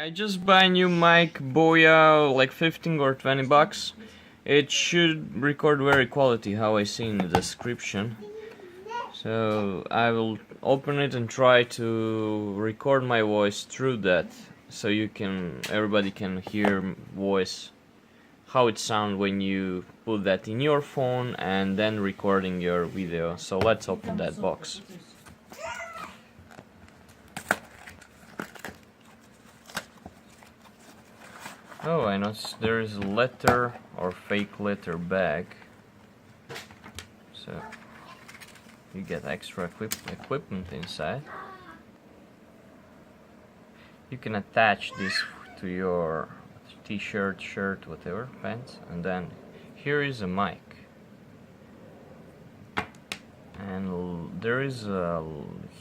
I just buy a new mic, Boya, like 15 or 20 bucks. It should record very quality, how I see in the description. So I will open it and try to record my voice through that, so everybody can hear voice, how it sounds when you put that in your phone and then recording your video. So let's open that box. Oh, I noticed there is a letter or fake letter bag, so you get extra equipment inside. You can attach this to your t-shirt, shirt, whatever, pants, and then here is a mic. And there is a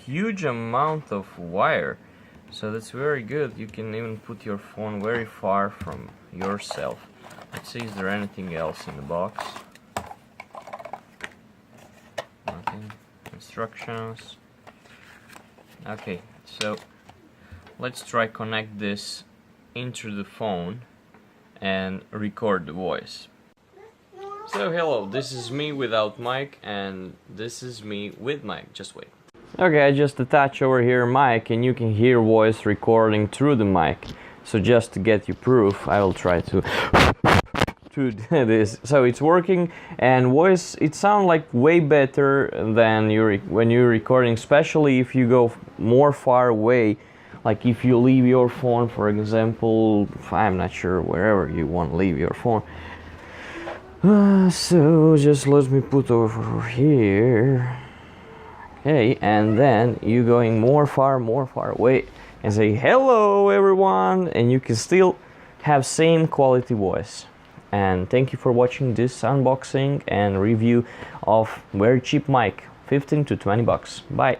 huge amount of wire, so that's very good. You can even put your phone very far from yourself. Let's see, is there anything else in the box? Nothing. Instructions. Okay, so let's try connect this into the phone and record the voice. So hello, this is me without mic, and this is me with mic. Just wait. Okay, I just attach over here mic, and you can hear voice recording through the mic. So just to get you proof, I will try to do this. So it's working, and voice, it sounds like way better than when you're recording, especially if you go more far away. Like if you leave your phone, for example, I'm not sure, wherever you want to leave your phone. So just let me put over here. Okay, and then you going more far away and say hello everyone, and you can still have same quality voice. And thank you for watching this unboxing and review of very cheap mic, 15 to 20 bucks. Bye.